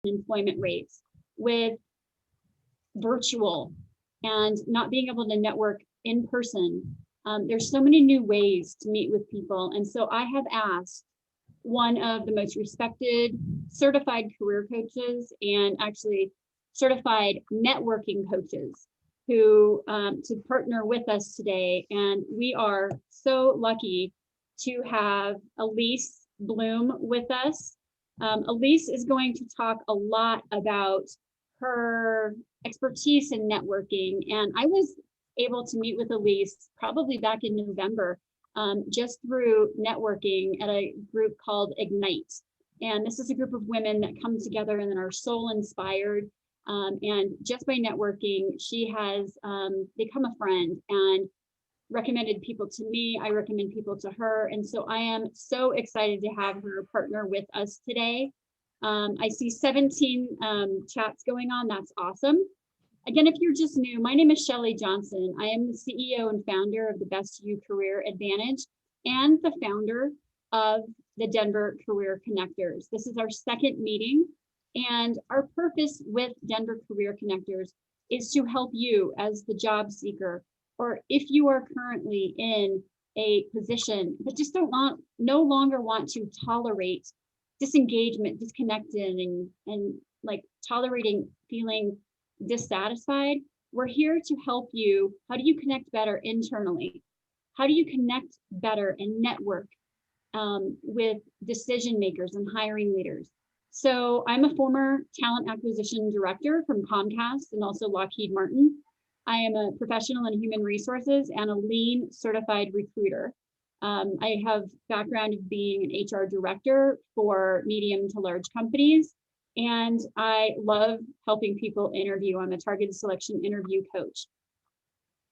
employment rates, with virtual and not being able to network in person. There's so many new ways to meet with people. And so I have asked one of the most respected certified career coaches and actually certified networking coaches who to partner with us today. And we are so lucky to have Alyce Blum with us. Alyce is going to talk a lot about her expertise in networking. And I was able to meet with Alyce probably back in November, just through networking at a group called Ignite. And this is a group of women that come together and are soul inspired. And just by networking, she has become a friend and recommended people to me. I recommend people to her. And so I am so excited to have her partner with us today. I see 17 chats going on. That's awesome. Again, if you're just new, my name is Shelly Johnson. I am the CEO and founder of the Best You Career Advantage and the founder of the Denver Career Connectors. This is our second meeting, and our purpose with Denver Career Connectors is to help you as the job seeker, or if you are currently in a position that just no longer want to tolerate disengagement, disconnected, and like tolerating feeling dissatisfied. We're here to help you. How do you connect better internally? How do you connect better and network with decision makers and hiring leaders? So I'm a former talent acquisition director from Comcast and also Lockheed Martin. I am a professional in human resources and a lean certified recruiter. I have background of being an HR director for medium to large companies, and I love helping people interview. I'm a targeted selection interview coach.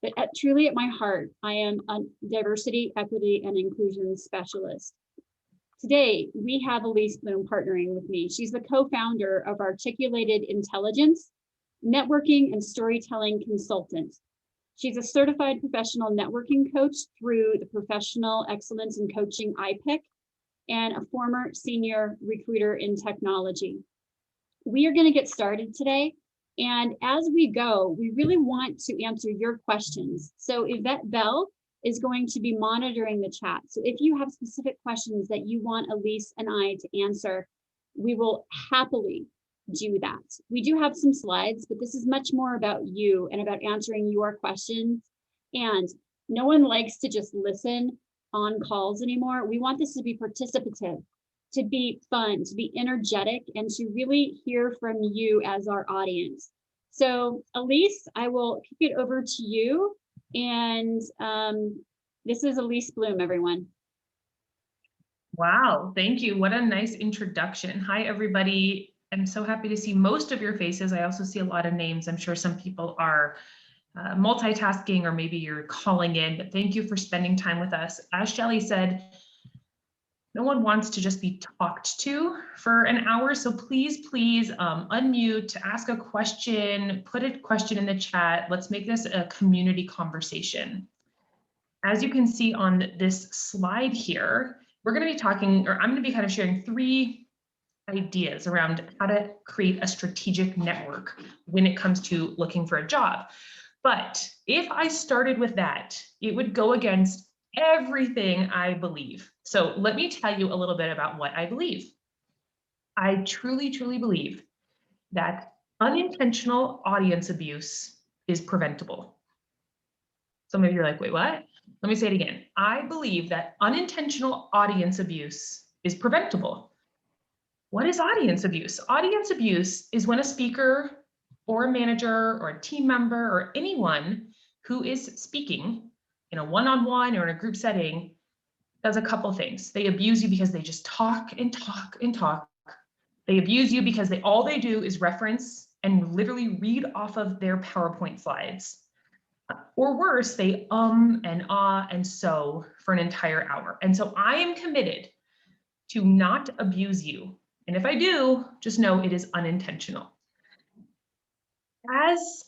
But truly at my heart, I am a diversity, equity, and inclusion specialist. Today, we have Alyce Blum partnering with me. She's the co-founder of Articulated Intelligence, networking and storytelling consultant. She's a certified professional networking coach through the Professional Excellence in Coaching iPEC and a former senior recruiter in technology. We are going to get started today. And as we go, we really want to answer your questions. So Yvette Bell is going to be monitoring the chat. So if you have specific questions that you want Alyce and I to answer, we will happily do that. We do have some slides, but this is much more about you and about answering your questions. And no one likes to just listen on calls anymore. We want this to be participative, to be fun, to be energetic, and to really hear from you as our audience. So Alyce, I will kick it over to you. And this is Alyce Blum, everyone. Wow, thank you. What a nice introduction. Hi, everybody. I'm so happy to see most of your faces. I also see a lot of names. I'm sure some people are multitasking, or maybe you're calling in, but thank you for spending time with us. As Shelly said, no one wants to just be talked to for an hour. So please unmute, ask a question, put a question in the chat. Let's make this a community conversation. As you can see on this slide here, we're going to be talking, or I'm going to be kind of sharing 3 ideas around how to create a strategic network when it comes to looking for a job. But if I started with that, it would go against everything I believe. So let me tell you a little bit about what I believe. I truly believe that unintentional audience abuse is preventable. Some of you are like, wait, what? Let me say it again. I believe that unintentional audience abuse is preventable. What is audience abuse? Audience abuse is when a speaker or a manager or a team member or anyone who is speaking in a one-on-one or in a group setting does a couple things. They abuse you because they just talk and talk and talk. They abuse you because all they do is reference and literally read off of their PowerPoint slides. Or worse, they and ah and so for an entire hour. And so I am committed to not abuse you. And if I do, just know it is unintentional. As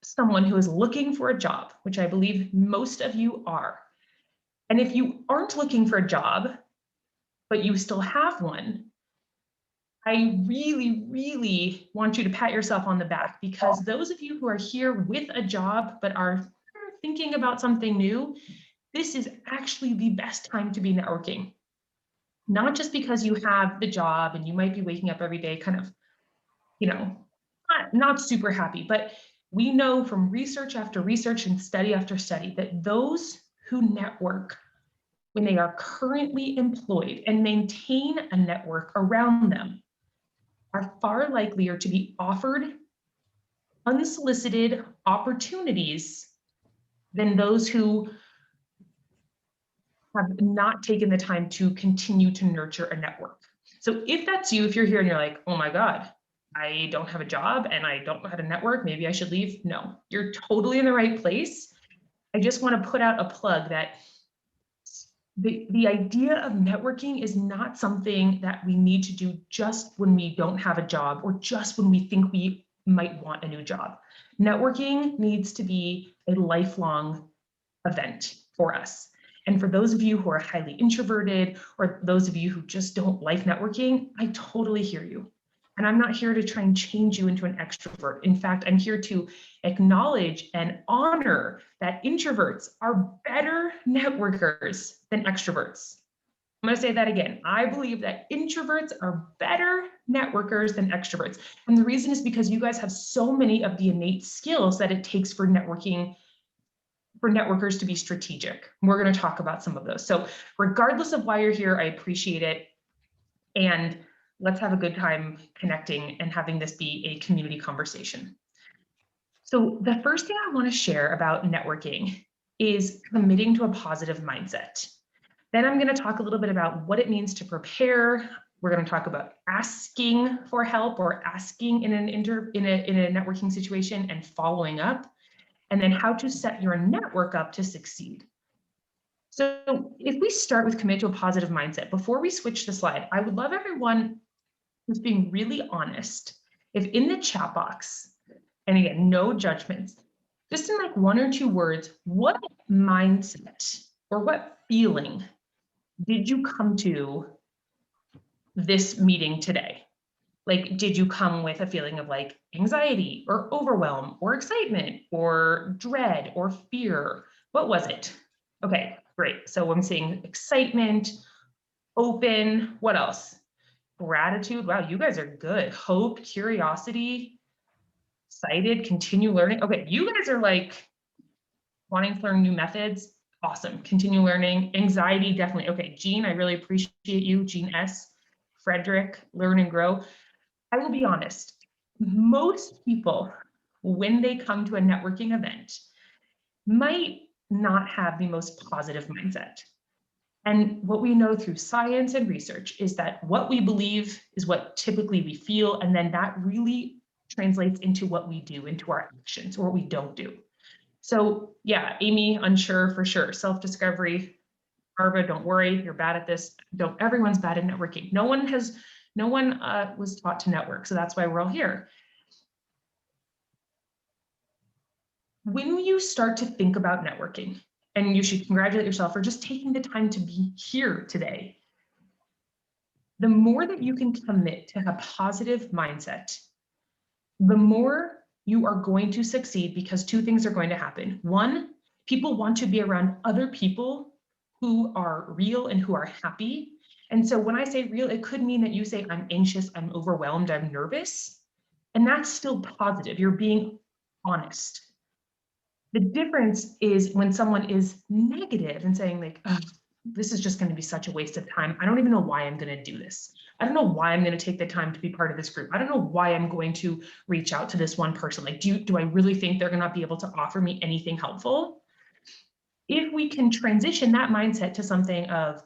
someone who is looking for a job, which I believe most of you are, and if you aren't looking for a job, but you still have one, I really, really want you to pat yourself on the back, because those of you who are here with a job but are thinking about something new, this is actually the best time to be networking. Not just because you have the job and you might be waking up every day kind of, you know, not super happy, but we know from research after research and study after study that those who network when they are currently employed and maintain a network around them are far likelier to be offered unsolicited opportunities than those who have not taken the time to continue to nurture a network. So if that's you, if you're here and you're like, oh my God, I don't have a job and I don't know how to network, maybe I should leave. No, you're totally in the right place. I just want to put out a plug that the idea of networking is not something that we need to do just when we don't have a job or just when we think we might want a new job. Networking needs to be a lifelong event for us. And for those of you who are highly introverted, or those of you who just don't like networking, I totally hear you. And I'm not here to try and change you into an extrovert. In fact, I'm here to acknowledge and honor that introverts are better networkers than extroverts. I'm going to say that again. I believe that introverts are better networkers than extroverts. And the reason is because you guys have so many of the innate skills that it takes for networking, for networkers to be strategic. We're going to talk about some of those. So regardless of why you're here, I appreciate it. And let's have a good time connecting and having this be a community conversation. So the first thing I want to share about networking is committing to a positive mindset. Then I'm going to talk a little bit about what it means to prepare. We're going to talk about asking for help or asking in a networking situation and following up, and then how to set your network up to succeed. So if we start with commit to a positive mindset, before we switch the slide, I would love everyone who's being really honest, if in the chat box, and again, no judgments, just in like 1 or 2 words, what mindset or what feeling did you come to this meeting today? Like, did you come with a feeling of like anxiety or overwhelm or excitement or dread or fear? What was it? Okay, great. So I'm seeing excitement, open, what else? Gratitude. Wow, you guys are good. Hope, curiosity, excited, continue learning. Okay, you guys are like wanting to learn new methods. Awesome. Continue learning. Anxiety, definitely. Okay, Jean, I really appreciate you. Jean S. Frederick, learn and grow. I will be honest. Most people, when they come to a networking event, might not have the most positive mindset. And what we know through science and research is that what we believe is what typically we feel, and then that really translates into what we do, into our actions, or what we don't do. So yeah, Amy, unsure for sure. Self-discovery. Arva, don't worry, you're bad at this. Everyone's bad at networking. No one was taught to network, so that's why we're all here. When you start to think about networking, and you should congratulate yourself for just taking the time to be here today, the more that you can commit to a positive mindset, the more you are going to succeed, because 2 things are going to happen. 1, people want to be around other people who are real and who are happy. And so when I say real, it could mean that you say, I'm anxious, I'm overwhelmed, I'm nervous. And that's still positive. You're being honest. The difference is when someone is negative and saying like, oh, this is just going to be such a waste of time. I don't even know why I'm going to do this. I don't know why I'm going to take the time to be part of this group. I don't know why I'm going to reach out to this one person. Like, do I really think they're going to be able to offer me anything helpful? If we can transition that mindset to something of,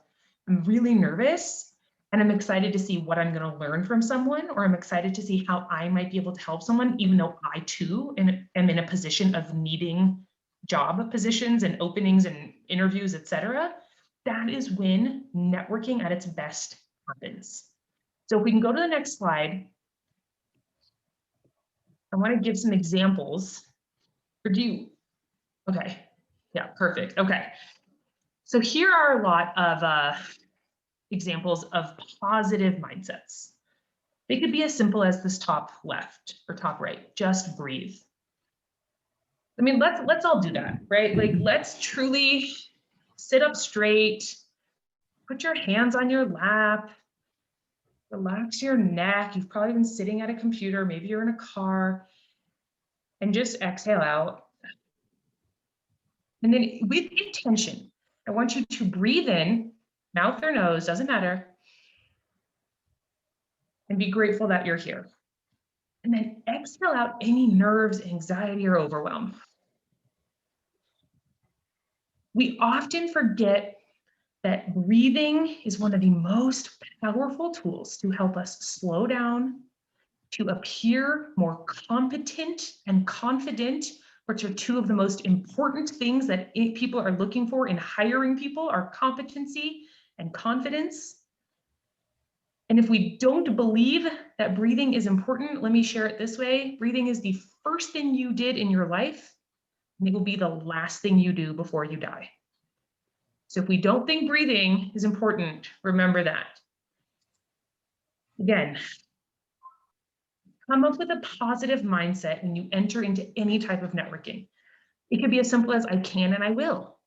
I'm really nervous and I'm excited to see what I'm going to learn from someone, or I'm excited to see how I might be able to help someone, even though I too am in a position of needing job positions and openings and interviews, etc. That is when networking at its best happens. So if we can go to the next slide, I want to give some examples. Or do you? Okay, yeah, perfect. Okay, so here are a lot of examples of positive mindsets. They could be as simple as this top left or top right, just breathe. I mean, let's all do that, right? Like, let's truly sit up straight, put your hands on your lap, relax your neck. You've probably been sitting at a computer, maybe you're in a car, and just exhale out. And then with intention, I want you to breathe in, mouth or nose, doesn't matter, and be grateful that you're here. And then exhale out any nerves, anxiety, or overwhelm. We often forget that breathing is one of the most powerful tools to help us slow down, to appear more competent and confident, which are two of the most important things that people are looking for in hiring people, are competency and confidence. And if we don't believe that breathing is important, let me share it this way. Breathing is the first thing you did in your life, and it will be the last thing you do before you die. So if we don't think breathing is important, remember that. Again, come up with a positive mindset when you enter into any type of networking. It could be as simple as I can and I will.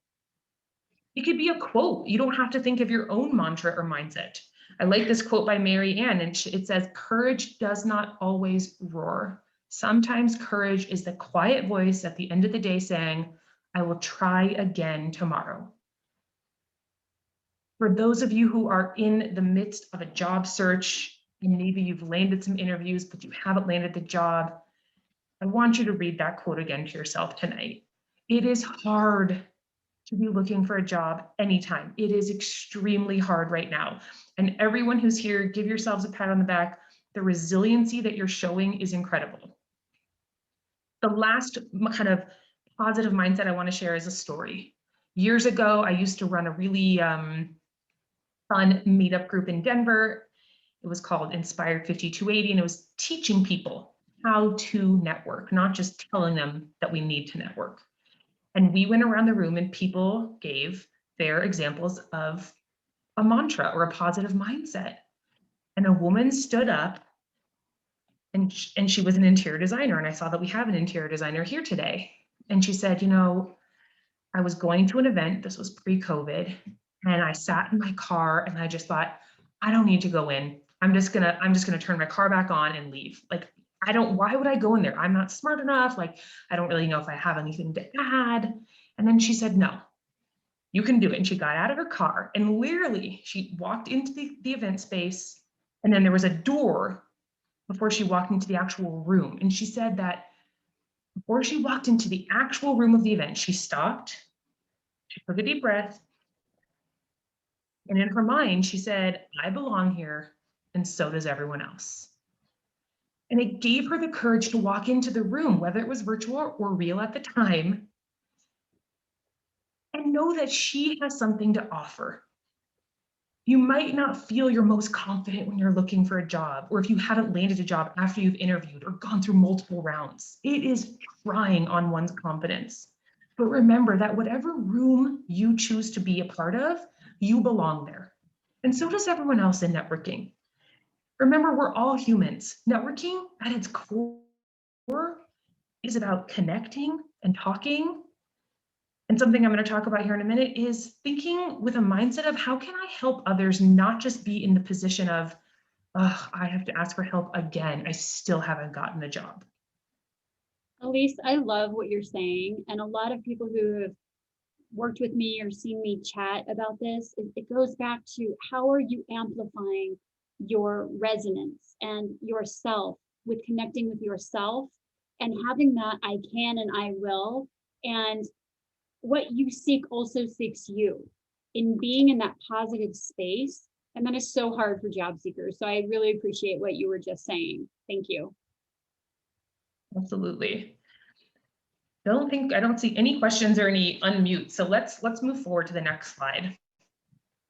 It could be a quote. You don't have to think of your own mantra or mindset. I like this quote by Mary Ann, and it says, courage does not always roar. Sometimes courage is the quiet voice at the end of the day saying, I will try again tomorrow. For those of you who are in the midst of a job search, and maybe you've landed some interviews, but you haven't landed the job, I want you to read that quote again to yourself tonight. It is hard to be looking for a job anytime. It is extremely hard right now. And everyone who's here, give yourselves a pat on the back. The resiliency that you're showing is incredible. The last kind of positive mindset I want to share is a story. Years ago, I used to run a really fun meetup group in Denver. It was called Inspired 5280, and it was teaching people how to network, not just telling them that we need to network. And we went around the room and people gave their examples of a mantra or a positive mindset. And a woman stood up, and she was an interior designer. And I saw that we have an interior designer here today. And she said, you know, I was going to an event, this was pre-COVID, and I sat in my car and I just thought, I don't need to go in. I'm just gonna turn my car back on and leave. Like, why would I go in there? I'm not smart enough. Like, I don't really know if I have anything to add. And then she said, no, you can do it. And she got out of her car and literally she walked into the event space. And then there was a door before she walked into the actual room. And she said that before she walked into the actual room of the event, she stopped, she took a deep breath. And in her mind, she said, I belong here, and so does everyone else. And it gave her the courage to walk into the room, whether it was virtual or real at the time, and know that she has something to offer. You might not feel your most confident when you're looking for a job, or if you haven't landed a job after you've interviewed or gone through multiple rounds. It is trying on one's confidence. But remember that whatever room you choose to be a part of, you belong there. And so does everyone else in networking. Remember, we're all humans. Networking at its core is about connecting and talking. And something I'm going to talk about here in a minute is thinking with a mindset of how can I help others not just be in the position of, oh, I have to ask for help again. I still haven't gotten a job. Alyce, I love what you're saying. And a lot of people who have worked with me or seen me chat about this, it goes back to how are you amplifying your resonance and yourself with connecting with yourself and having that I can and I will. And what you seek also seeks you in being in that positive space. And that is so hard for job seekers. So I really appreciate what you were just saying. Thank you. Absolutely. I don't see any questions or any unmute. So let's move forward to the next slide.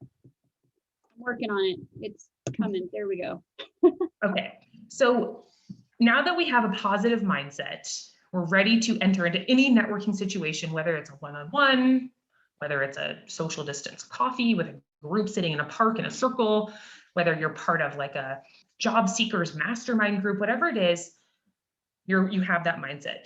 I'm working on it. It's coming. There we go. Okay. So now that we have a positive mindset, we're ready to enter into any networking situation, whether it's a one-on-one, whether it's a social distance coffee with a group sitting in a park in a circle, whether you're part of like a job seekers mastermind group, whatever it is, you have that mindset.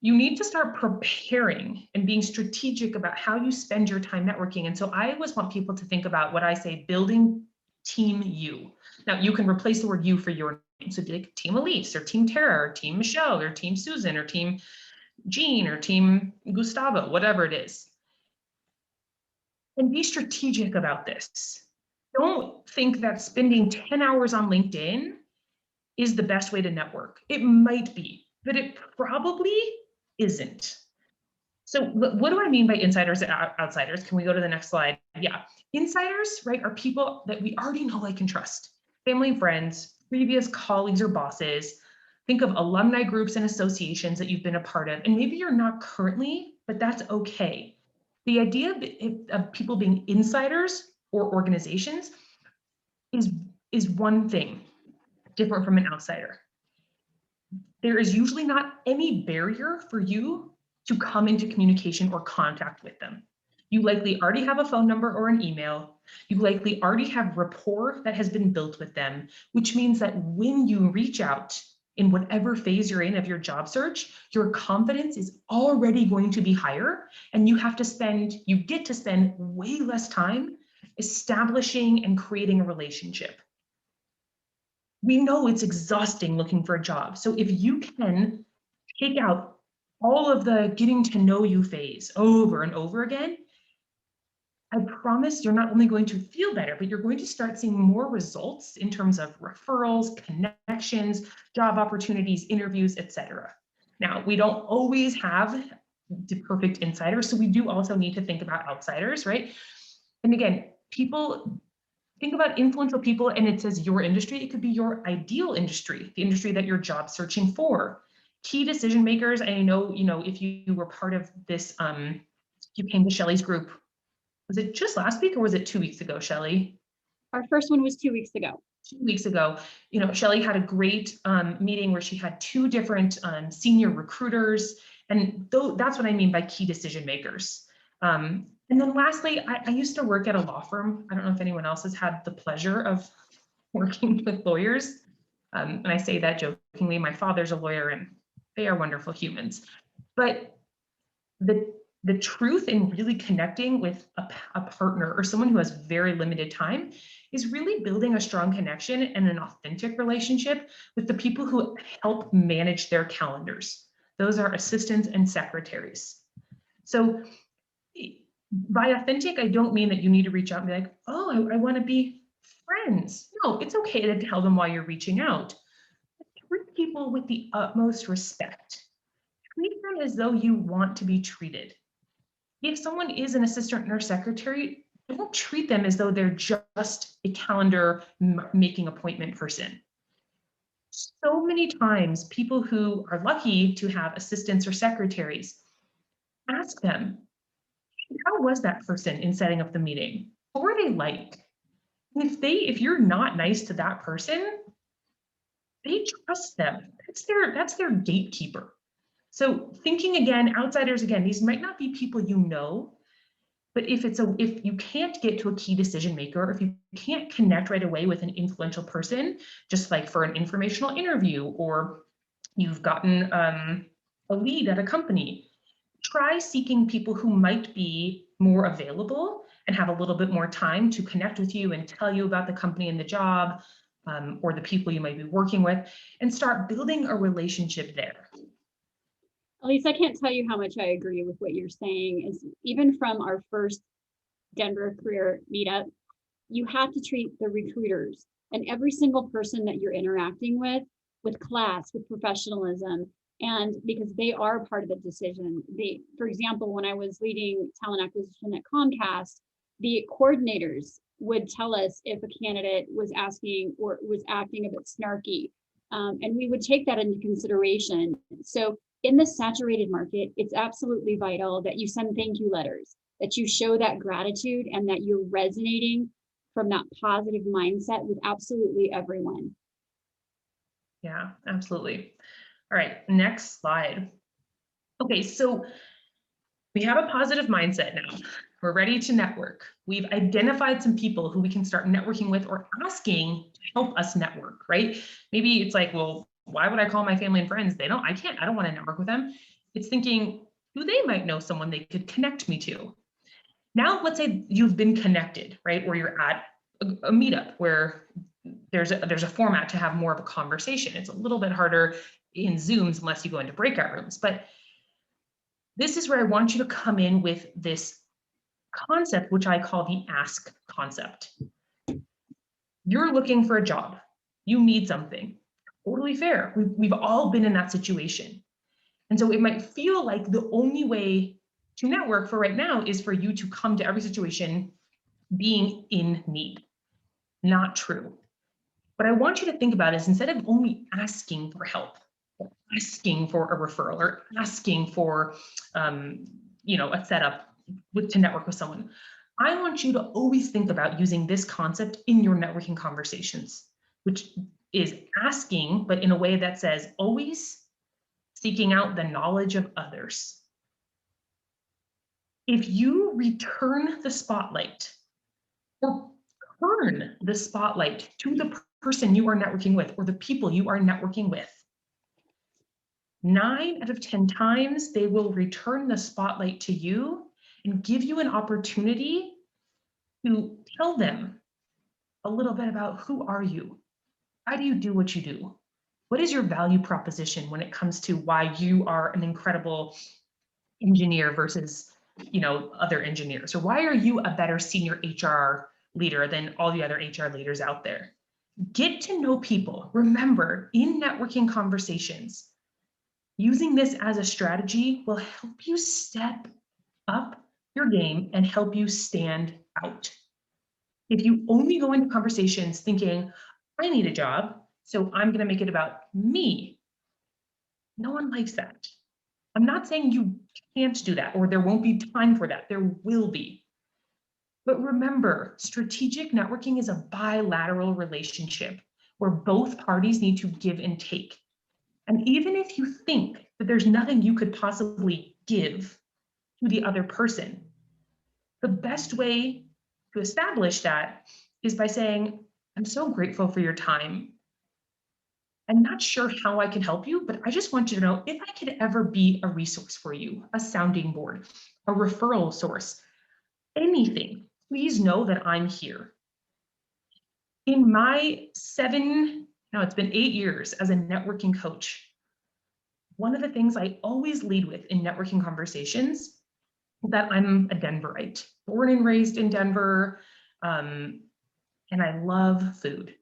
You need to start preparing and being strategic about how you spend your time networking. And so I always want people to think about what I say, building team you. Now you can replace the word you for your name. So like team Alyce or team Tara or team Michelle or team Susan or team Jean or team Gustavo, whatever it is. And be strategic about this. Don't think that spending 10 hours on LinkedIn is the best way to network. It might be, but it probably isn't. So what do I mean by insiders and outsiders? Can we go to the next slide? Yeah, insiders, right, are people that we already know, like, and trust. Family and friends, previous colleagues or bosses. Think of alumni groups and associations that you've been a part of. And maybe you're not currently, but that's okay. The idea of people being insiders or organizations is one thing different from an outsider. There is usually not any barrier for you to come into communication or contact with them. You likely already have a phone number or an email. You likely already have rapport that has been built with them, which means that when you reach out in whatever phase you're in of your job search, your confidence is already going to be higher, and you get to spend way less time establishing and creating a relationship. We know it's exhausting looking for a job. So if you can take out all of the getting to know you phase over and over again, I promise you're not only going to feel better, but you're going to start seeing more results in terms of referrals, connections, job opportunities, interviews, etc. Now, we don't always have the perfect insiders, so we do also need to think about outsiders, right? And again, think about influential people, and it says your industry. It could be your ideal industry, the industry that you're job searching for. Key decision makers. I know, if you were part of this, you came to Shelley's group. Was it just last week or was it 2 weeks ago, Shelley? Our first one was 2 weeks ago. 2 weeks ago, Shelley had a great meeting where she had 2 different senior recruiters, and that's what I mean by key decision makers. And then lastly, I used to work at a law firm. I don't know if anyone else has had the pleasure of working with lawyers. And I say that jokingly. My father's a lawyer and they are wonderful humans. But the truth in really connecting with a partner or someone who has very limited time is really building a strong connection and an authentic relationship with the people who help manage their calendars. Those are assistants and secretaries. So by authentic, I don't mean that you need to reach out and be like, oh, I want to be friends. No, it's okay to tell them why you're reaching out. Treat people with the utmost respect. Treat them as though you want to be treated. If someone is an assistant nurse secretary, don't treat them as though they're just a calendar making appointment person. So many times, people who are lucky to have assistants or secretaries, ask them, how was that person in setting up the meeting? What were they like? If you're not nice to that person, they trust them. That's their gatekeeper. So thinking again, outsiders again, these might not be people you know, but if you can't get to a key decision maker, or if you can't connect right away with an influential person, just like for an informational interview, or you've gotten a lead at a company, try seeking people who might be more available and have a little bit more time to connect with you and tell you about the company and the job, or the people you might be working with, and start building a relationship there. Alyce, I can't tell you how much I agree with what you're saying. Is even from our first Denver career meetup, you have to treat the recruiters and every single person that you're interacting with class, with professionalism, and because they are part of the decision. For example, when I was leading talent acquisition at Comcast, the coordinators would tell us if a candidate was asking or was acting a bit snarky, and we would take that into consideration. So in the saturated market, it's absolutely vital that you send thank you letters, that you show that gratitude, and that you're resonating from that positive mindset with absolutely everyone. Yeah, absolutely. All right, next slide. Okay, so We have a positive mindset now. We're ready to network. We've identified some people who we can start networking with or asking to help us network, right? Maybe it's like, well, why would I call my family and friends? I don't want to network with them. It's thinking, who they might know someone they could connect me to. Now, let's say you've been connected, right? Or you're at a meetup where there's a format to have more of a conversation. It's a little bit harder in Zooms unless you go into breakout rooms, but this is where I want you to come in with this concept, which I call the ask concept. You're looking for a job. You need something. Totally fair. We've all been in that situation. And so it might feel like the only way to network for right now is for you to come to every situation being in need. Not true. What I want you to think about is instead of only asking for help, or asking for a referral, or asking for a setup to network with someone, I want you to always think about using this concept in your networking conversations, which is asking, but in a way that says always seeking out the knowledge of others. If you return the spotlight or turn the spotlight to the person you are networking with or the people you are networking with, 9 out of 10 times they will return the spotlight to you and give you an opportunity to tell them a little bit about who are you? How do you do what you do? What is your value proposition when it comes to why you are an incredible engineer versus other engineers? Or why are you a better senior HR leader than all the other HR leaders out there? Get to know people. Remember, in networking conversations, using this as a strategy will help you step up your game and help you stand out. If you only go into conversations thinking, I need a job, so I'm going to make it about me, no one likes that. I'm not saying you can't do that or there won't be time for that. There will be. But remember, strategic networking is a bilateral relationship where both parties need to give and take. And even if you think that there's nothing you could possibly give to the other person, the best way to establish that is by saying, I'm so grateful for your time. I'm not sure how I can help you, but I just want you to know if I could ever be a resource for you, a sounding board, a referral source, anything, please know that I'm here. In my it's been 8 years as a networking coach, one of the things I always lead with in networking conversations is that I'm a Denverite, born and raised in Denver, and I love food.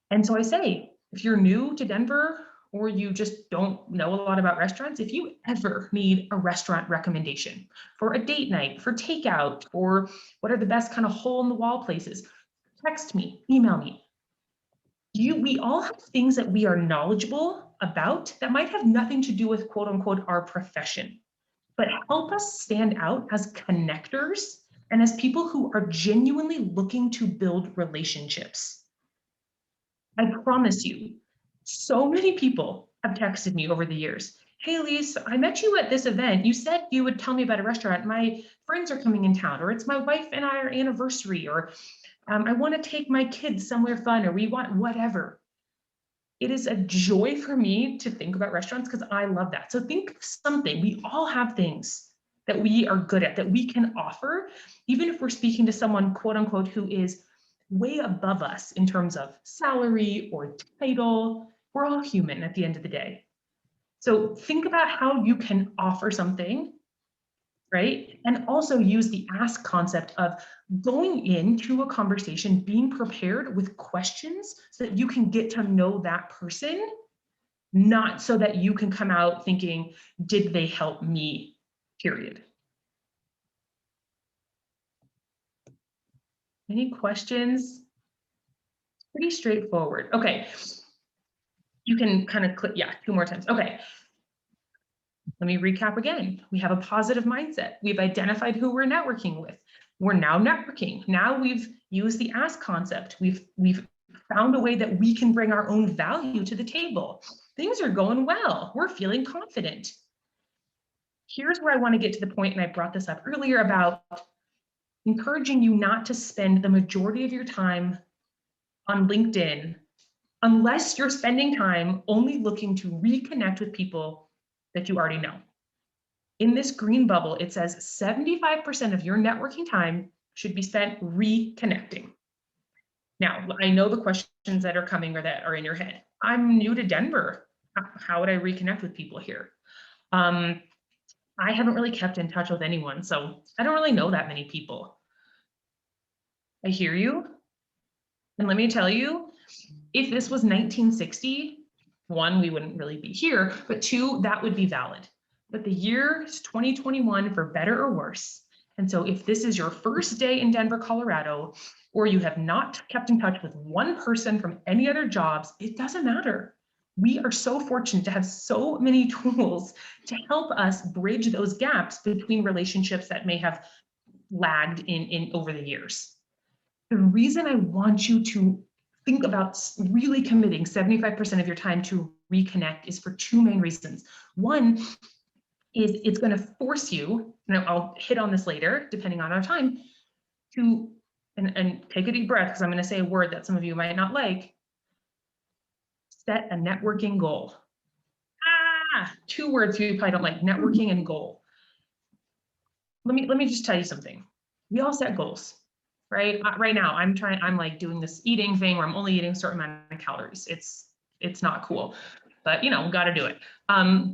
And so I say, if you're new to Denver or you just don't know a lot about restaurants, if you ever need a restaurant recommendation for a date night, for takeout, or what are the best kind of hole in the wall places, text me, email me. We all have things that we are knowledgeable about that might have nothing to do with quote unquote our profession, but help us stand out as connectors and as people who are genuinely looking to build relationships. I promise you, so many people have texted me over the years. Hey, Alyce, I met you at this event. You said you would tell me about a restaurant. My friends are coming in town, or it's my wife and our anniversary, or I want to take my kids somewhere fun, or we want whatever. It is a joy for me to think about restaurants because I love that. So think of something. We all have things that we are good at, that we can offer, even if we're speaking to someone, quote unquote, who is way above us in terms of salary or title. We're all human at the end of the day. So think about how you can offer something, right? And also use the ask concept of going into a conversation, being prepared with questions so that you can get to know that person, not so that you can come out thinking, did they help me, period. Any questions? Pretty straightforward. Okay. You can kind of click, 2 more times. Okay. Let me recap again. We have a positive mindset. We've identified who we're networking with. We're now networking. Now we've used the ask concept. We've found a way that we can bring our own value to the table. Things are going well. We're feeling confident. here's where I want to get to the point, and I brought this up earlier about encouraging you not to spend the majority of your time on LinkedIn unless you're spending time only looking to reconnect with people that you already know. In this green bubble, it says 75% of your networking time should be spent reconnecting. Now, I know the questions that are coming or that are in your head. I'm new to Denver. How would I reconnect with people here? I haven't really kept in touch with anyone, so I don't really know that many people. I hear you. And let me tell you, if this was 1960, one, we wouldn't really be here, but two, that would be valid. But the year is 2021 for better or worse. And so if this is your first day in Denver, Colorado, or you have not kept in touch with one person from any other jobs, it doesn't matter. We are so fortunate to have so many tools to help us bridge those gaps between relationships that may have lagged in over the years. The reason I want you to think about really committing 75% of your time to reconnect is for two main reasons. One is it's going to force you, and I'll hit on this later, depending on our time, to, and take a deep breath, because I'm going to say a word that some of you might not like, set a networking goal. Two words you probably don't like, networking and goal. Let me just tell you something. We all set goals. Right? Right now, I'm like doing this eating thing where I'm only eating a certain amount of calories. It's not cool, but got to do it.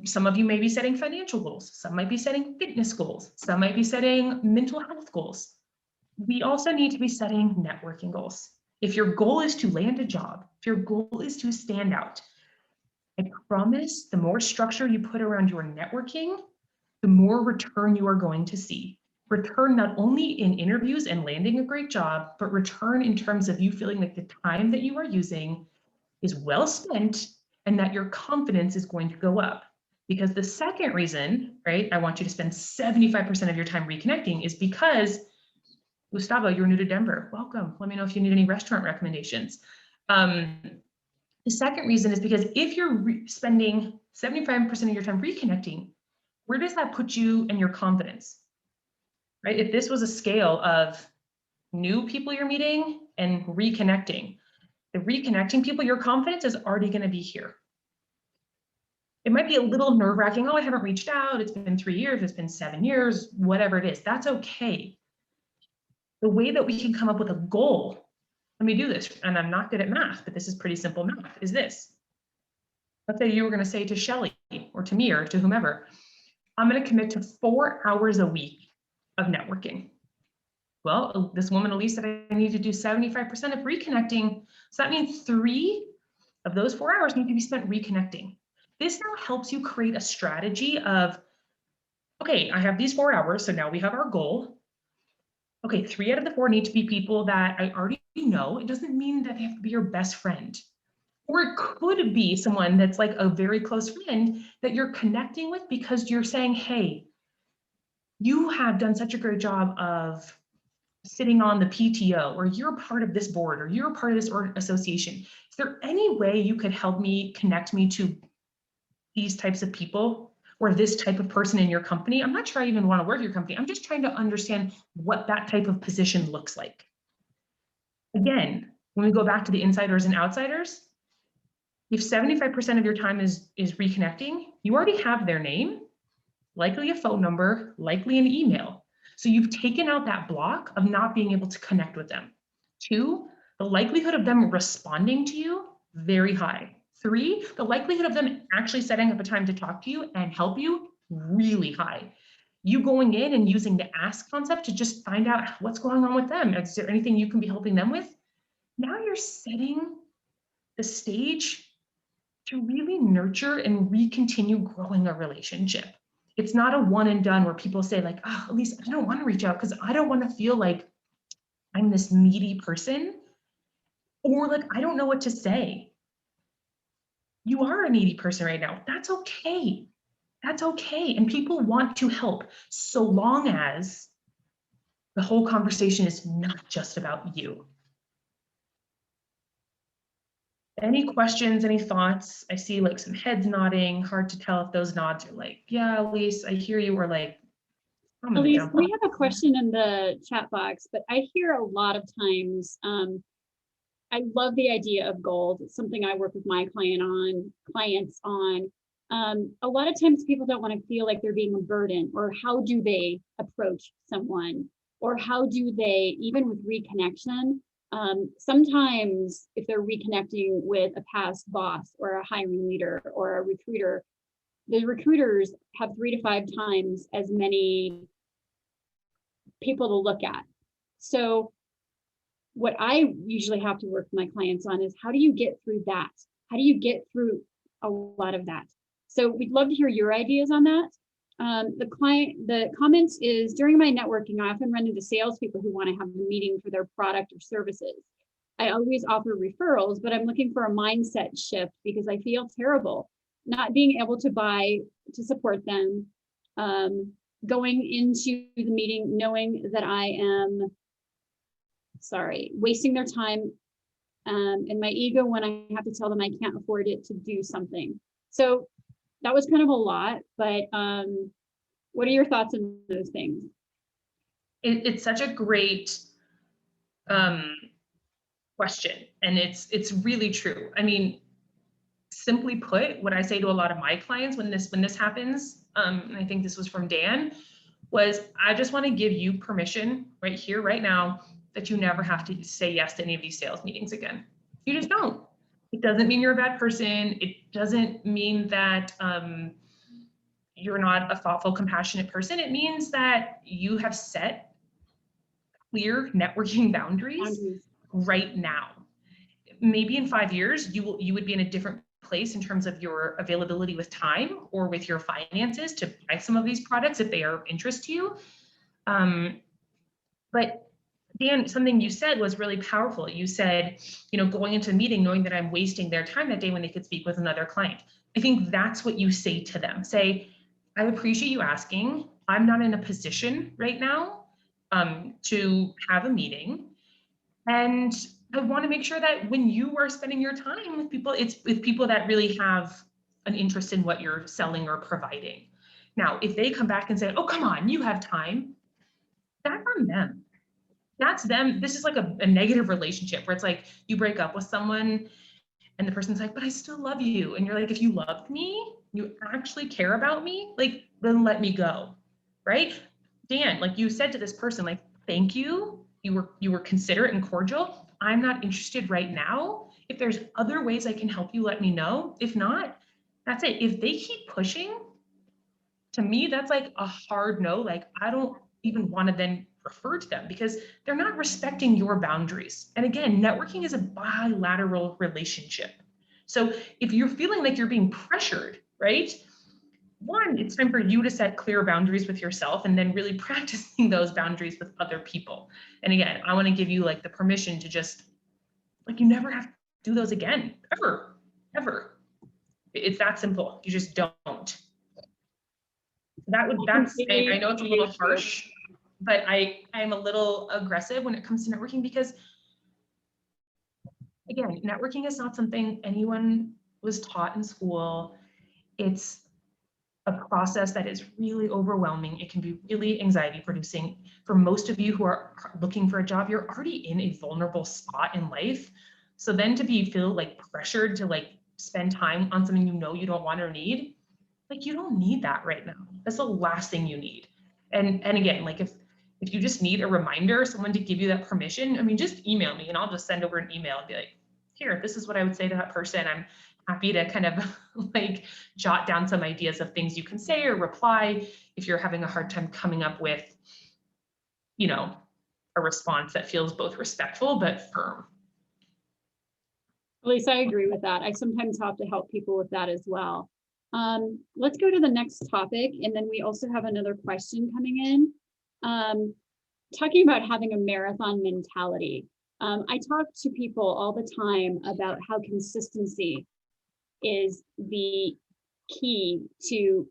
Some of you may be setting financial goals. Some might be setting fitness goals. Some might be setting mental health goals. We also need to be setting networking goals. If your goal is to land a job, if your goal is to stand out, I promise the more structure you put around your networking, the more return you are going to see. Return not only in interviews and landing a great job, but return in terms of you feeling like the time that you are using is well spent and that your confidence is going to go up. Because the second reason, right, I want you to spend 75% of your time reconnecting is because, Gustavo, you're new to Denver. Welcome. Let me know if you need any restaurant recommendations. The second reason is because if you're spending 75% of your time reconnecting, where does that put you in your confidence? Right? If this was a scale of new people you're meeting and reconnecting, the reconnecting people, your confidence is already going to be here. It might be a little nerve-wracking. Oh, I haven't reached out. It's been 3 years. It's been 7 years, whatever it is. That's okay. The way that we can come up with a goal, let me do this, and I'm not good at math, but this is pretty simple math, is this. Let's say you were going to say to Shelly or to me or to whomever, I'm going to commit to 4 hours a week of networking. Well, this woman, Alyce, said I need to do 75% of reconnecting. So that means 3 of those 4 hours need to be spent reconnecting. This now helps you create a strategy of, okay, I have these 4 hours, so now we have our goal. Okay, 3 out of the 4 need to be people that I already know. It doesn't mean that they have to be your best friend. Or it could be someone that's like a very close friend that you're connecting with because you're saying, hey, you have done such a great job of sitting on the PTO, or you're part of this board, or you're part of this association. Is there any way you could help me connect me to these types of people or this type of person in your company? I'm not sure I even want to work at your company. I'm just trying to understand what that type of position looks like. Again, when we go back to the insiders and outsiders, if 75% of your time is reconnecting, you already have their name, likely a phone number, likely an email. So you've taken out that block of not being able to connect with them. 2, the likelihood of them responding to you, very high. 3, the likelihood of them actually setting up a time to talk to you and help you, really high. You going in and using the ask concept to just find out what's going on with them. Is there anything you can be helping them with? Now you're setting the stage to really nurture and continue growing a relationship. It's not a one and done where people say like, oh, Alyce, I don't want to reach out because I don't want to feel like I'm this needy person, or like, I don't know what to say. You are a needy person right now. That's okay. That's okay. And people want to help so long as the whole conversation is not just about you. Any questions, any thoughts? I see like some heads nodding. Hard to tell if those nods are like, yeah, Alyce, I hear you, or like, I'm gonna Alyce, jump we on. have a question in the chat box, but I hear a lot of times, I love the idea of gold. It's something I work with my clients on. A lot of times people don't want to feel like they're being a burden, or how do they approach someone, or how do they, even with reconnection, sometimes if they're reconnecting with a past boss or a hiring leader or a recruiter, the recruiters have 3 to 5 times as many people to look at. So what I usually have to work with my clients on is, how do you get through that? How do you get through a lot of that? So we'd love to hear your ideas on that. The comments is, during my networking, I often run into salespeople who want to have a meeting for their product or services. I always offer referrals, but I'm looking for a mindset shift because I feel terrible not being able to buy to support them. Going into the meeting knowing that I am wasting their time, and my ego when I have to tell them I can't afford it to do something. So that was kind of a lot, but what are your thoughts on those things? It's such a great question, and it's really true. I mean, simply put, what I say to a lot of my clients when this happens, and I think this was from Dan, was I just want to give you permission right here, right now, that you never have to say yes to any of these sales meetings again. You just don't. It doesn't mean you're a bad person. It doesn't mean that you're not a thoughtful, compassionate person. It means that you have set clear networking boundaries right now. Maybe in 5 years, you would be in a different place in terms of your availability with time or with your finances to buy some of these products if they are of interest to you. But Dan, something you said was really powerful. You said, going into a meeting knowing that I'm wasting their time that day when they could speak with another client. I think that's what you say to them. Say, I appreciate you asking. I'm not in a position right now to have a meeting. And I want to make sure that when you are spending your time with people, it's with people that really have an interest in what you're selling or providing. Now, if they come back and say, oh, come on, you have time, that's on them. That's them. This is like a negative relationship where it's like you break up with someone and the person's like, but I still love you. And you're like, if you loved me, you actually care about me, like, then let me go, right? Dan, like you said to this person, like, thank you. You were considerate and cordial. I'm not interested right now. If there's other ways I can help you, let me know. If not, that's it. If they keep pushing, to me, that's like a hard no. Like, I don't even want to then refer to them because they're not respecting your boundaries. And again, networking is a bilateral relationship. So if you're feeling like you're being pressured, right? One, it's time for you to set clear boundaries with yourself and then really practicing those boundaries with other people. And again, I want to give you like the permission to just, like, you never have to do those again, ever. It's that simple. You just don't. That's, I know it's a little harsh, but I am a little aggressive when it comes to networking because, again, networking is not something anyone was taught in school. It's a process that is really overwhelming. It can be really anxiety producing. For most of you who are looking for a job, you're already in a vulnerable spot in life. So then to feel like pressured to like spend time on something you don't want or need, like, you don't need that right now. That's the last thing you need. And again, like if you just need a reminder, someone to give you that permission, I mean, just email me and I'll just send over an email and be like, here, this is what I would say to that person. I'm happy to kind of like jot down some ideas of things you can say or reply if you're having a hard time coming up with, a response that feels both respectful but firm. At least I agree with that. I sometimes have to help people with that as well. Let's go to the next topic. And then we also have another question coming in. Talking about having a marathon mentality. I talk to people all the time about how consistency is the key to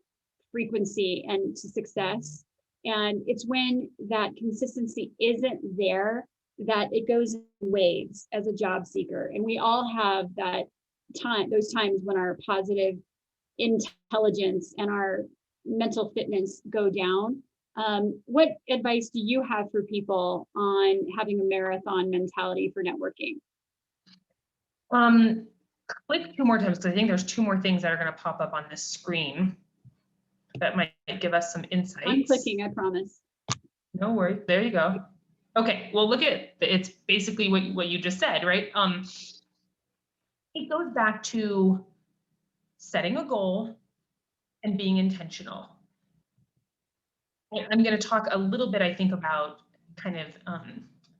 frequency and to success. And it's when that consistency isn't there that it goes in waves as a job seeker. And we all have that those times when our positive intelligence and our mental fitness go down. What advice do you have for people on having a marathon mentality for networking? Click 2 more times, because I think there's 2 more things that are going to pop up on this screen that might give us some insights. I'm clicking, I promise. No worries. There you go. Okay. Well, look at it's basically what you just said, right? It goes back to setting a goal and being intentional. I'm going to talk a little bit, I think, about kind of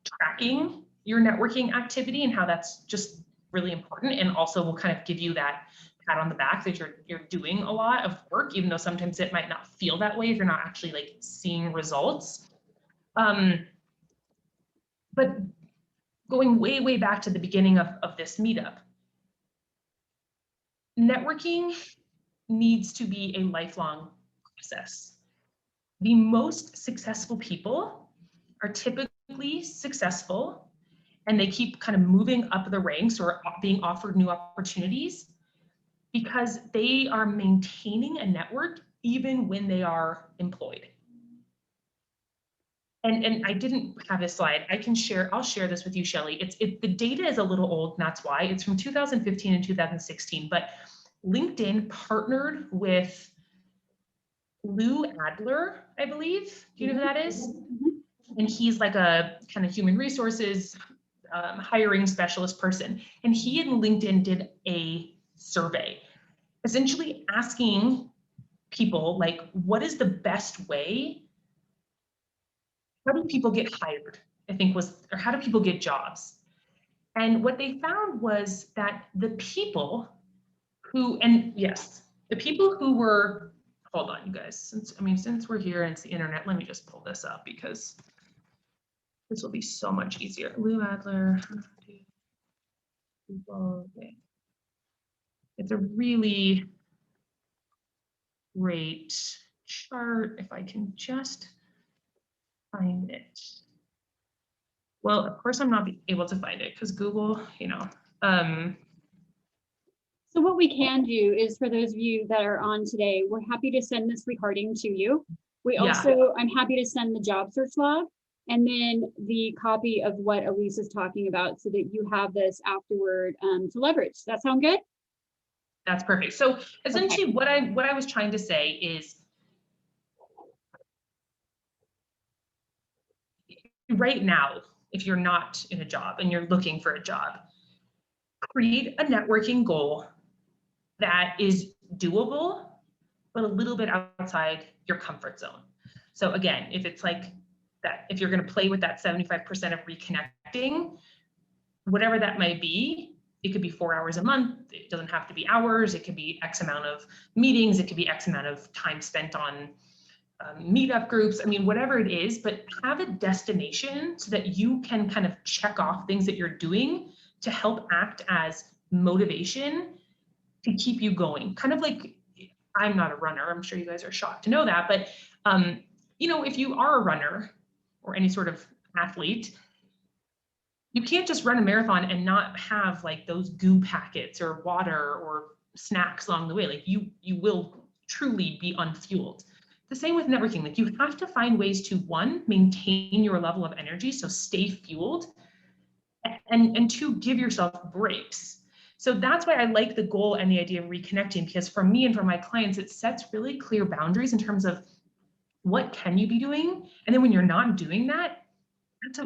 tracking your networking activity and how that's just really important, and also will kind of give you that pat on the back that you're doing a lot of work, even though sometimes it might not feel that way if you're not actually like seeing results. But going way back to the beginning of this meetup, networking needs to be a lifelong process. The most successful people are typically successful, and they keep kind of moving up the ranks or being offered new opportunities because they are maintaining a network even when they are employed. And I didn't have this slide. I'll share this with you, Shelley. The data is a little old, and that's why. It's from 2015 and 2016, but LinkedIn partnered with Lou Adler, I believe. Do you know who that is? And he's like a kind of human resources hiring specialist person. And he and LinkedIn did a survey, essentially asking people, like, what is the best way? How do people get hired? I think or how do people get jobs? And what they found was that the people who were, hold on, you guys, since we're here and it's the internet, let me just pull this up because this will be so much easier. Lou Adler. Okay. It's a really great chart if I can just find it. Well, of course I'm not able to find it because Google, So what we can do is, for those of you that are on today, we're happy to send this recording to you. I'm happy to send the job search log and then the copy of what Alyce is talking about so that you have this afterward to leverage. Does that sound good? That's perfect. So essentially what I was trying to say is, right now, if you're not in a job and you're looking for a job, create a networking goal that is doable, but a little bit outside your comfort zone. So again, if it's like that, if you're going to play with that 75% of reconnecting, whatever that might be, it could be 4 hours a month. It doesn't have to be hours. It could be X amount of meetings. It could be X amount of time spent on meetup groups. Whatever it is, but have a destination so that you can kind of check off things that you're doing to help act as motivation to keep you going. Kind of like, I'm not a runner. I'm sure you guys are shocked to know that, but if you are a runner or any sort of athlete, you can't just run a marathon and not have like those goo packets or water or snacks along the way. Like you will truly be unfueled. The same with networking. Like you have to find ways to, 1, maintain your level of energy, so stay fueled, and 2, give yourself breaks. So that's why I like the goal and the idea of reconnecting, because for me and for my clients, it sets really clear boundaries in terms of what can you be doing, and then when you're not doing that,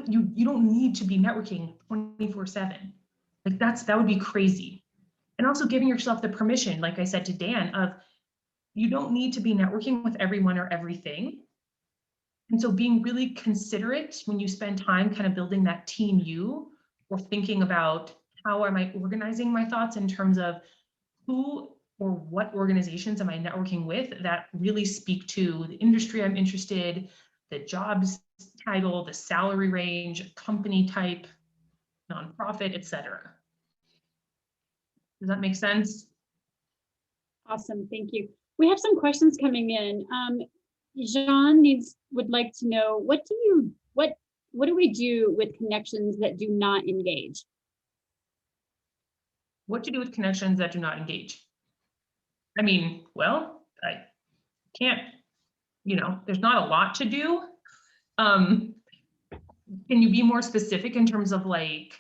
you don't need to be networking 24/7. Like that would be crazy. And also giving yourself the permission, like I said to Dan, of you don't need to be networking with everyone or everything. And so being really considerate when you spend time kind of building that team you, or thinking about how am I organizing my thoughts in terms of who or what organizations am I networking with that really speak to the industry I'm interested, the jobs title, the salary range, company type, nonprofit, etc. Does that make sense? Awesome, thank you. We have some questions coming in. Jean would like to know, what do we do with connections that do not engage? What to do with connections that do not engage? I mean, well, I can't, there's not a lot to do. Can you be more specific in terms of like,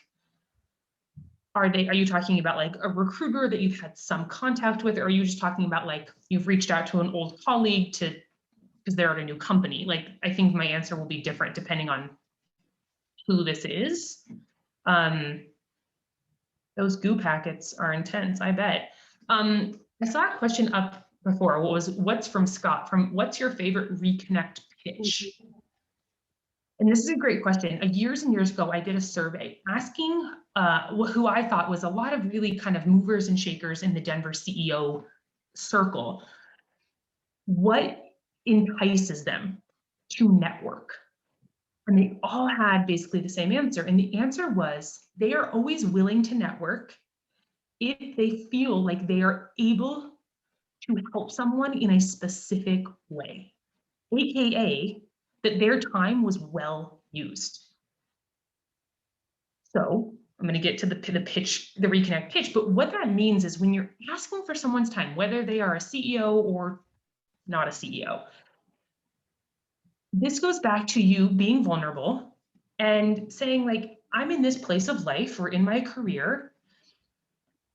are you talking about like a recruiter that you've had some contact with, or are you just talking about like you've reached out to an old colleague because they're at a new company? Like, I think my answer will be different depending on who this is. Those goo packets are intense, I bet. I saw a question up before. What's from Scott? What's your favorite reconnect pitch? And this is a great question. Years and years ago, I did a survey asking who I thought was a lot of really kind of movers and shakers in the Denver CEO circle. What entices them to network? And they all had basically the same answer. And the answer was they are always willing to network if they feel like they are able to help someone in a specific way, AKA that their time was well used. So I'm going to get to the pitch, the reconnect pitch, but what that means is when you're asking for someone's time, whether they are a CEO or not a CEO, this goes back to you being vulnerable and saying like, I'm in this place of life or in my career,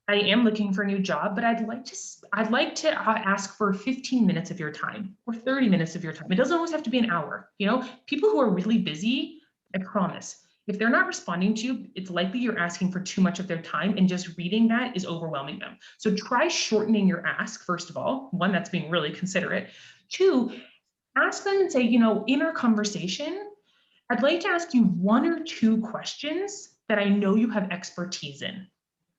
I am looking for a new job, but I'd like to ask for 15 minutes of your time or 30 minutes of your time. It doesn't always have to be an hour. People who are really busy, I promise, if they're not responding to you, it's likely you're asking for too much of their time, and just reading that is overwhelming them. So try shortening your ask, first of all. One, that's being really considerate. Two, ask them and say, in our conversation, I'd like to ask you one or two questions that I know you have expertise in.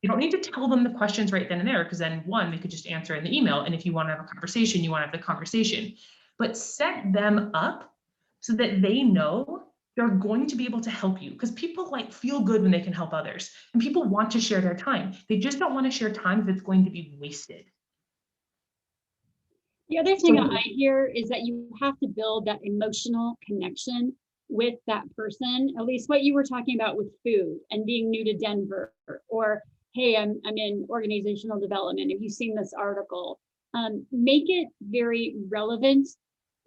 You don't need to tell them the questions right then and there, because then one, they could just answer in the email. And if you want to have a conversation, you want to have the conversation. But set them up so that they know they're going to be able to help you, because people feel good when they can help others, and people want to share their time. They just don't want to share time if it's going to be wasted. The other thing I hear is that you have to build that emotional connection with that person. At least what you were talking about with food and being new to Denver, or hey, I'm in organizational development. Have you seen this article? Make it very relevant.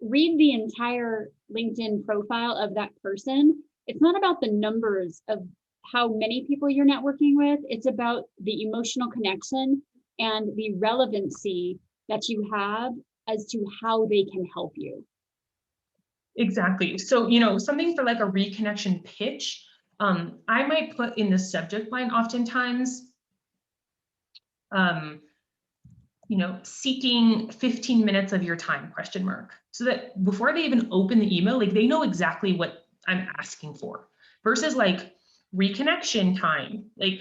Read the entire LinkedIn profile of that person. It's not about the numbers of how many people you're networking with. It's about the emotional connection and the relevancy that you have as to how they can help you. Exactly. So, something for like a reconnection pitch, I might put in the subject line oftentimes, seeking 15 minutes of your time, ? So that before they even open the email, they know exactly what I'm asking for, versus like reconnection time. Like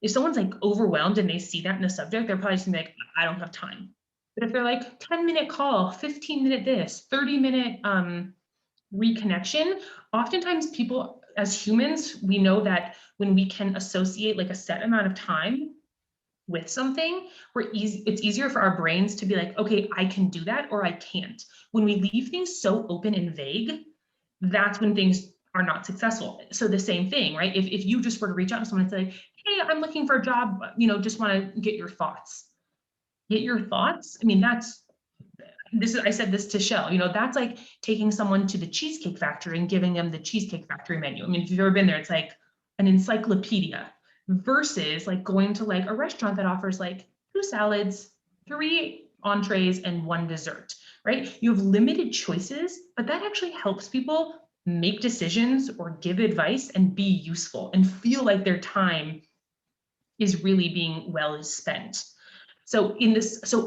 if someone's overwhelmed and they see that in the subject, they're probably just gonna be like, I don't have time. But if they're like 10-minute call, 15-minute this, 30-minute reconnection, oftentimes people as humans, we know that when we can associate a set amount of time with something, it's easier for our brains to be like, okay, I can do that or I can't. When we leave things so open and vague, that's when things are not successful. So the same thing, right? If you just were to reach out to someone and say, hey, I'm looking for a job, just want to get your thoughts. Get your thoughts. I mean, I said this to Shell, that's like taking someone to the Cheesecake Factory and giving them the Cheesecake Factory menu. I mean, if you've ever been there, it's like an encyclopedia, versus going to a restaurant that offers 2 salads, 3 entrees, and 1 dessert, right? You have limited choices, but that actually helps people make decisions or give advice and be useful and feel like their time is really being well spent. So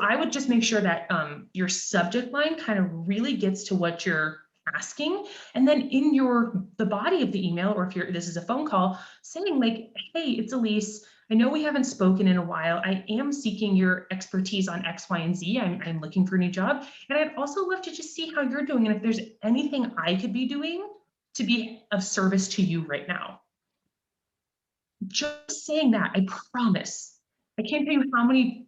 I would just make sure that your subject line kind of really gets to what you're asking, and then in the body of the email, or if this is a phone call, saying hey, it's Alyce. I know we haven't spoken in a while. I am seeking your expertise on X, Y, and Z. I'm looking for a new job, and I'd also love to just see how you're doing, and if there's anything I could be doing to be of service to you right now. Just saying that, I promise. I can't tell you how many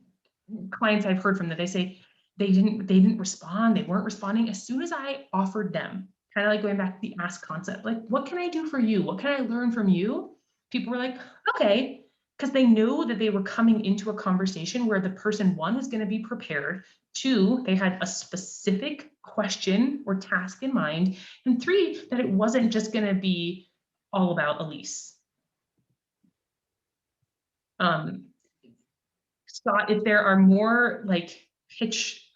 clients I've heard from that they say they didn't respond, they weren't responding. As soon as I offered them, kind of going back to the ask concept, what can I do for you? What can I learn from you? People were like, okay, because they knew that they were coming into a conversation where the person, one, was going to be prepared, two, they had a specific question or task in mind, and three, that it wasn't just going to be all about Alyce. Scott, if there are more like pitch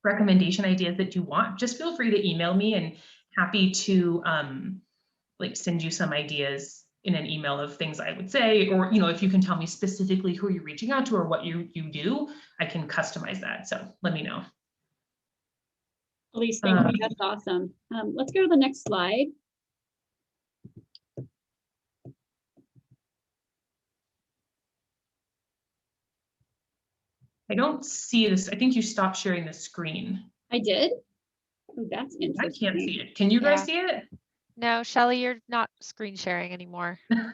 recommendation ideas that you want, just feel free to email me, and happy to like send you some ideas in an email of things I would say, or, you know, if you can tell me specifically who you're reaching out to or what you do, I can customize that. So let me know. Alyce, thank you. That's awesome. Let's go to the next slide. I don't see this. I think you stopped sharing the screen. I did. Oh, that's interesting. I can't see it. Can you guys see it? No, Shelly, you're not screen sharing anymore. How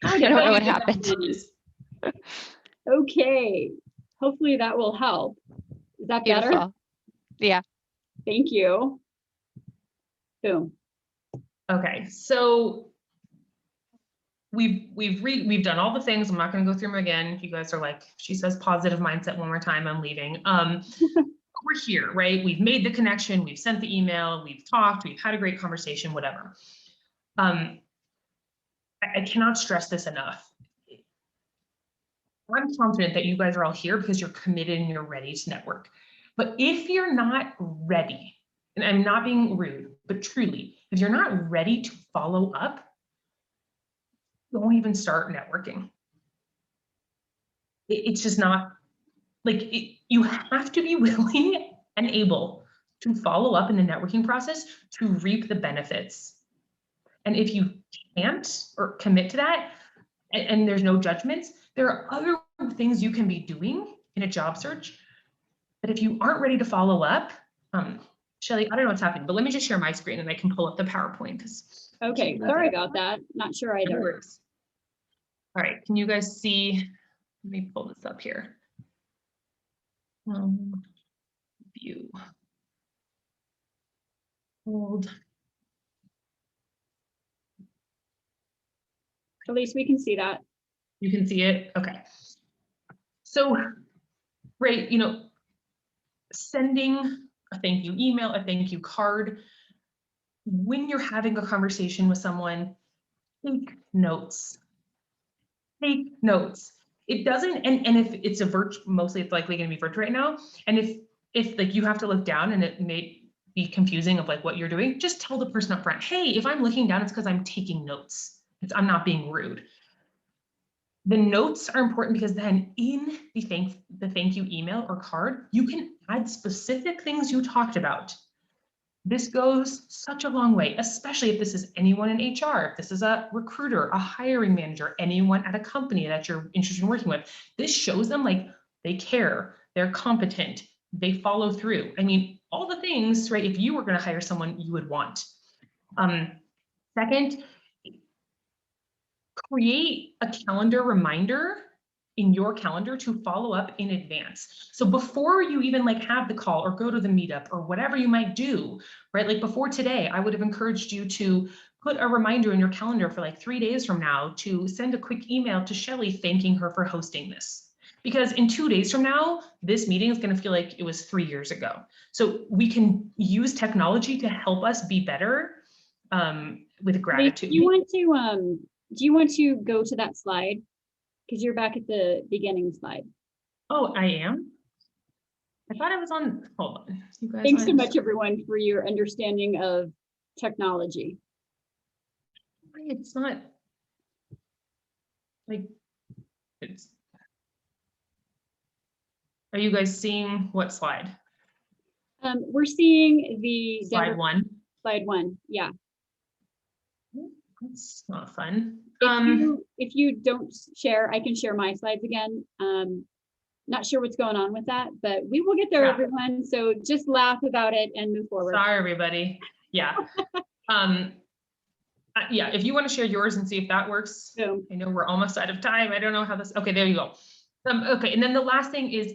I did don't I know what get that happened. wrong? Okay, hopefully that will help. Is that better? Beautiful. Yeah. Thank you. Boom. Okay, so we've done all the things. I'm not going to go through them again. You guys are like, she says positive mindset one more time, I'm leaving. We're here, right? We've made the connection, we've sent the email, we've talked, we've had a great conversation, whatever. I cannot stress this enough. I'm confident that you guys are all here because you're committed and you're ready to network. But if you're not ready, and I'm not being rude, but truly, if you're not ready to follow up, don't even start networking. It's just not, like, you have to be willing and able to follow up in the networking process to reap the benefits. And if you can't or commit to that, and there's no judgments, there are other things you can be doing in a job search. But if you aren't ready to follow up, Shelly, I don't know what's happening, but let me just share my screen and I can pull up the PowerPoint. Okay, sorry about that. Not sure either. All right, can you guys see? Let me pull this up here. View. Hold. At least we can see that. You can see it? Okay. So, great, you know, sending a thank you email, a thank you card. When you're having a conversation with someone, take notes. Take notes. It doesn't, and if it's a virtual, mostly it's likely going to be virtual right now. And if like you have to look down and it may be confusing of like what you're doing, just tell the person up front, hey, if I'm looking down, it's because I'm taking notes. I'm not being rude. The notes are important because then in the thank you email or card, you can add specific things you talked about. This goes such a long way, especially if this is anyone in HR, if this is a recruiter, a hiring manager, anyone at a company that you're interested in working with. This shows them like they care, they're competent, they follow through. I mean, all the things, right? If you were going to hire someone, you would want. Second, create a calendar reminder in your calendar to follow up in advance. So before you even like have the call or go to the meetup or whatever you might do, right? Like before today, I would have encouraged you to put a reminder in your calendar for like 3 days from now to send a quick email to Shelly thanking her for hosting this. Because in 2 days from now, this meeting is going to feel like it was 3 years ago. So we can use technology to help us be better with gratitude. Do you want to go to that slide? Because you're back at the beginning slide. Oh, I am? I thought I was on, hold on. You guys Thanks so much, everyone, for your understanding of technology. It's not, like, it's, are you guys seeing what slide? We're seeing the Slide one. Slide one, yeah. That's not fun. If you don't share, I can share my slides again. Not sure what's going on with that, but we will get there, everyone. So just laugh about it and move forward. Sorry, everybody. Yeah. Yeah, if you want to share yours and see if that works. Boom. I know we're almost out of time. I don't know how this, okay, there you go. Okay, and then the last thing is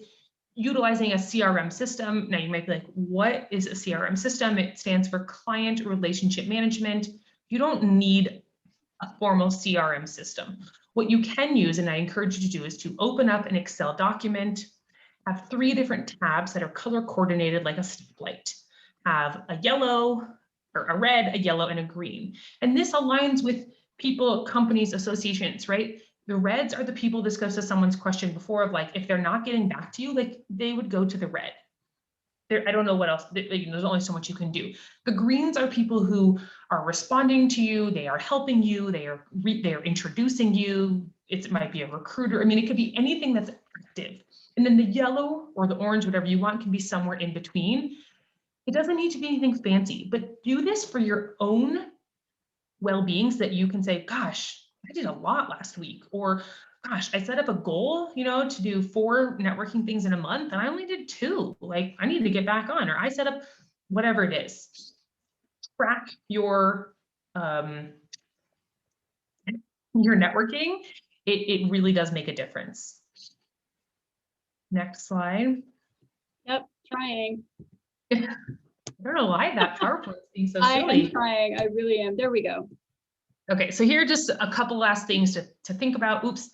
utilizing a CRM system. Now you might be like, what is a CRM system? It stands for Client Relationship Management. You don't need a formal CRM system. What you can use, and I encourage you to do, is to open up an Excel document, have 3 different tabs that are color coordinated like a stoplight. Have a yellow, or a red, a yellow, and a green. And this aligns with people, companies, associations, right? The reds are the people, this goes to someone's question before, of like, if they're not getting back to you, like they would go to the red. I don't know what else, there's only so much you can do. The greens are people who are responding to you, they are helping you, they are introducing you. It might be a recruiter. I mean, it could be anything that's active. And then the yellow or the orange, whatever you want, can be somewhere in between. It doesn't need to be anything fancy, but do this for your own well-being so that you can say, gosh, I did a lot last week, or gosh, I set up a goal, to do 4 networking things in a month and I only did 2. Like, I need to get back on, or I set up whatever it is. Track your networking. It really does make a difference. Next slide. Yep, trying. I don't know why that PowerPoint's being so I silly. am trying. I really am. There we go. Okay, so here are just a couple last things to think about. Oops.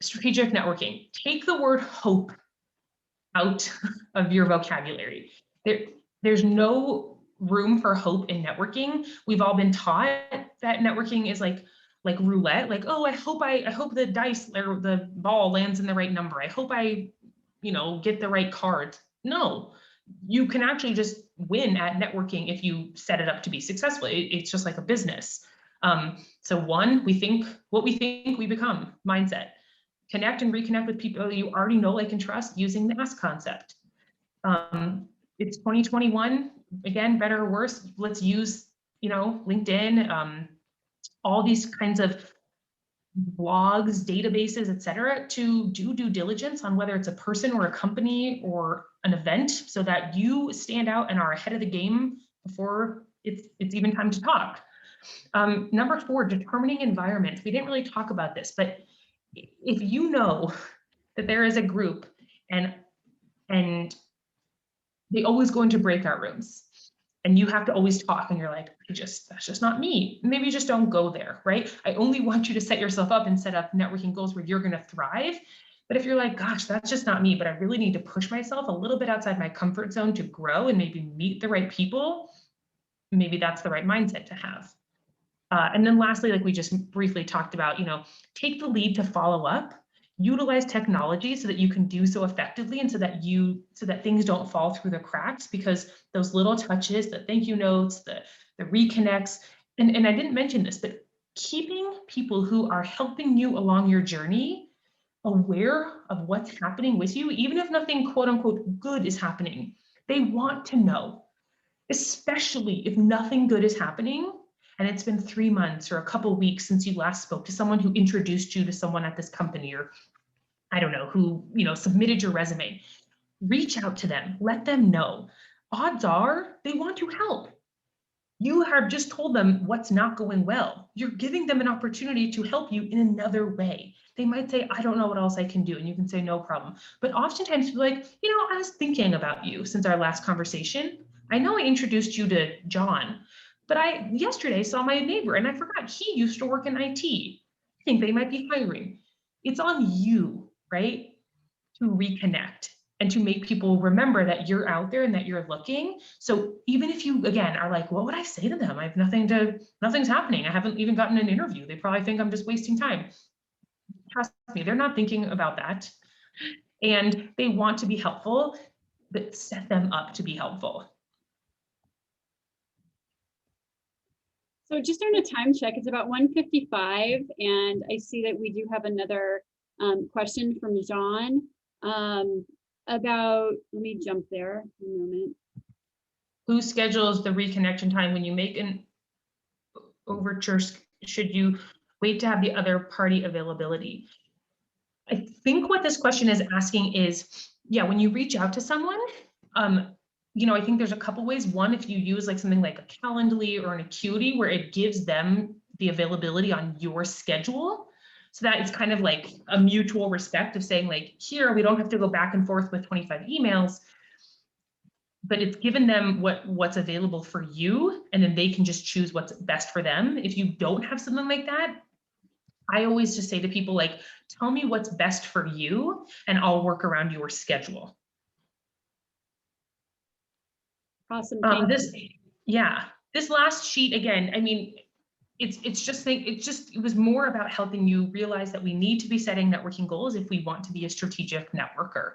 Strategic networking. Take the word hope out of your vocabulary. There's no room for hope in networking. We've all been taught that networking is like roulette. Like, oh, I hope the dice or the ball lands in the right number. I hope I, get the right cards. No, you can actually just win at networking if you set it up to be successful. It's just like a business. So 1, we think what we think we become, mindset. Connect and reconnect with people you already know, like, and trust using the ASK concept. It's 2021, again, better or worse. Let's use, LinkedIn, all these kinds of blogs, databases, et cetera, to do due diligence on whether it's a person or a company or an event, so that you stand out and are ahead of the game before it's even time to talk. Number 4, determining environment. We didn't really talk about this, but if you know that there is a group and they always go into breakout rooms and you have to always talk and you're like, that's just not me. Maybe just don't go there, right? I only want you to set yourself up and set up networking goals where you're going to thrive. But if you're like, gosh, that's just not me, but I really need to push myself a little bit outside my comfort zone to grow and maybe meet the right people, maybe that's the right mindset to have. And then lastly, like we just briefly talked about, take the lead to follow up, utilize technology so that you can do so effectively and so that things don't fall through the cracks, because those little touches, the thank you notes, the reconnects, and I didn't mention this, but keeping people who are helping you along your journey aware of what's happening with you, even if nothing quote unquote good is happening, they want to know, especially if nothing good is happening. And it's been 3 months or a couple of weeks since you last spoke to someone who introduced you to someone at this company, or I don't know, who, submitted your resume. Reach out to them, let them know. Odds are they want to help. You have just told them what's not going well. You're giving them an opportunity to help you in another way. They might say, I don't know what else I can do. And you can say, no problem. But oftentimes you're like, I was thinking about you since our last conversation. I know I introduced you to John, but I yesterday saw my neighbor and I forgot he used to work in IT. I think they might be hiring. It's on you, right, to reconnect and to make people remember that you're out there and that you're looking. So even if you, again, are like, what would I say to them? I have nothing's happening. I haven't even gotten an interview. They probably think I'm just wasting time. Trust me, they're not thinking about that. And they want to be helpful, but set them up to be helpful. So just doing a time check, it's about 1:55, and I see that we do have another question from John about, let me jump there a moment. Who schedules the reconnection time when you make an overture? Should you wait to have the other party availability? I think what this question is asking is, yeah, when you reach out to someone, I think there's a couple ways. One, if you use like something like a Calendly or an Acuity, where it gives them the availability on your schedule, so that it's kind of like a mutual respect of saying, like, here, we don't have to go back and forth with 25 emails, but it's given them what's available for you, and then they can just choose what's best for them. If you don't have something like that, I always just say to people, like, tell me what's best for you and I'll work around your schedule. Awesome. This last sheet, again, I mean, it was more about helping you realize that we need to be setting networking goals if we want to be a strategic networker.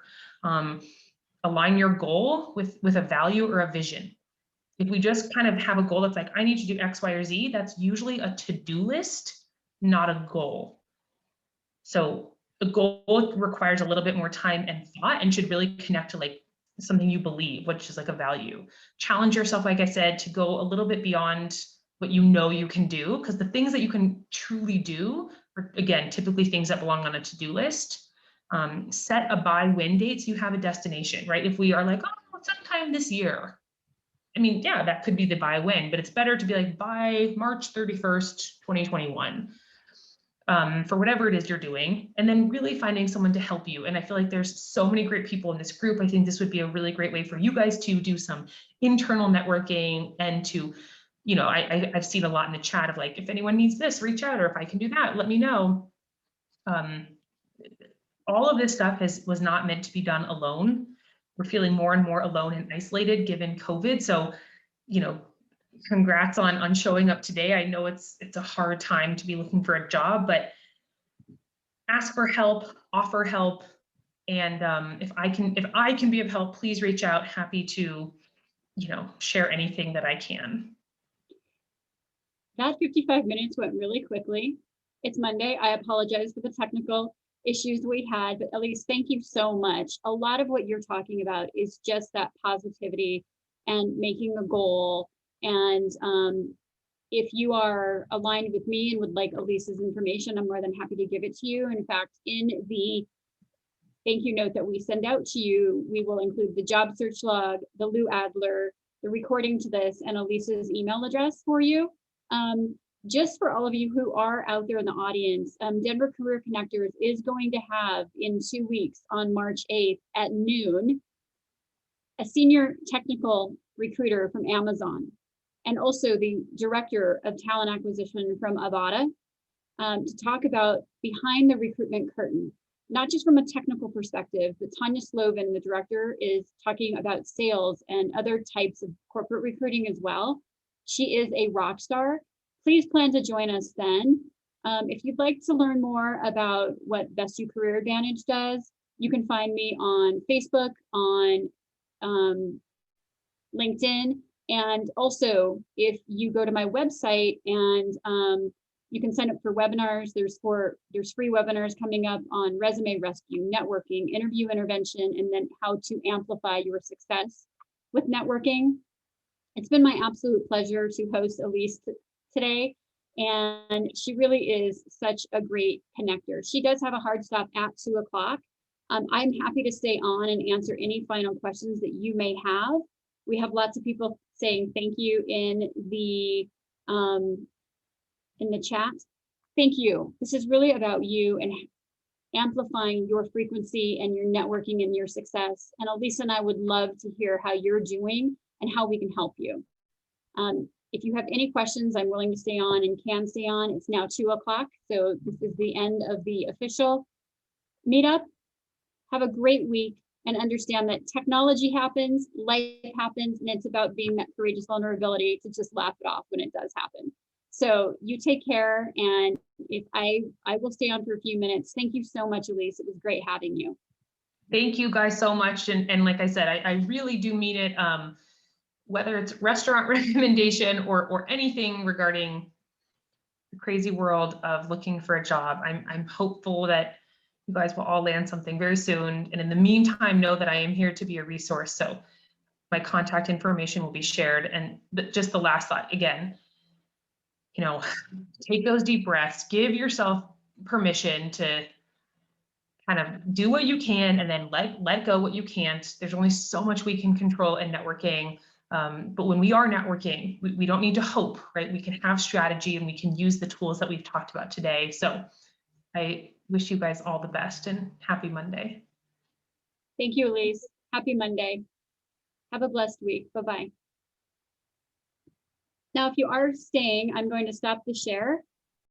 Align your goal with a value or a vision. If we just kind of have a goal that's like, I need to do X, Y, or Z, that's usually a to-do list, not a goal. So a goal requires a little bit more time and thought and should really connect to like something you believe, which is like a value. Challenge yourself, like I said, to go a little bit beyond what you know you can do, because the things that you can truly do are, again, typically things that belong on a to-do list. Set a buy-win date so you have a destination, right? If we are like, oh, sometime this year, I mean, yeah, that could be the buy-win, but it's better to be like by March 31st, 2021. For whatever it is you're doing, and then really finding someone to help you. And I feel like there's so many great people in this group. I think this would be a really great way for you guys to do some internal networking and to, you know, I've seen a lot in the chat of like, if anyone needs this, reach out, or if I can do that, let me know. All of this stuff was not meant to be done alone. We're feeling more and more alone and isolated given COVID. So, you know, congrats on showing up today. I know it's a hard time to be looking for a job, but ask for help, offer help, and if I can be of help, please reach out. Happy to, you know, share anything that I can. That 55 minutes went really quickly. It's Monday. I apologize for the technical issues we had, but Alyce, thank you so much. A lot of what you're talking about is just that positivity and making a goal. And if you are aligned with me and would like Alyce's information, I'm more than happy to give it to you. In fact, in the thank you note that we send out to you, we will include the job search log, the Lou Adler, the recording to this, and Alyce's email address for you. Just for all of you who are out there in the audience, Denver Career Connectors is going to have in 2 weeks on March 8th at noon, a senior technical recruiter from Amazon, and also the director of talent acquisition from Avada, to talk about behind the recruitment curtain, not just from a technical perspective, but Tanya Slovan, the director, is talking about sales and other types of corporate recruiting as well. She is a rock star. Please plan to join us then. If you'd like to learn more about what Best You Career Advantage does, you can find me on Facebook, on LinkedIn, and also if you go to my website and you can sign up for webinars. There's free webinars coming up on resume rescue, networking, interview intervention, and then how to amplify your success with networking. It's been my absolute pleasure to host Alyce today, and she really is such a great connector. She does have a hard stop at 2 o'clock. I'm happy to stay on and answer any final questions that you may have. We have lots of people saying thank you in the chat. Thank you. This is really about you and amplifying your frequency and your networking and your success. And Alyce and I would love to hear how you're doing and how we can help you. If you have any questions, I'm willing to stay on and can stay on. It's now 2 o'clock, so this is the end of the official meetup. Have a great week and understand that technology happens, life happens, and it's about being that courageous vulnerability to just laugh it off when it does happen. So you take care, and if I will stay on for a few minutes. Thank you so much, Alyce. It was great having you. Thank you guys so much. And like I said, I really do mean it. Whether it's restaurant recommendation or anything regarding the crazy world of looking for a job, I'm hopeful that you guys will all land something very soon. And in the meantime, know that I am here to be a resource. So my contact information will be shared. And just the last thought, again, you know, take those deep breaths, give yourself permission to kind of do what you can and then let go what you can't. There's only so much we can control in networking. But when we are networking, we don't need to hope, right? We can have strategy and we can use the tools that we've talked about today. So I wish you guys all the best and happy Monday. Thank you, Alyce. Happy Monday. Have a blessed week. Bye-bye. Now, if you are staying, I'm going to stop the share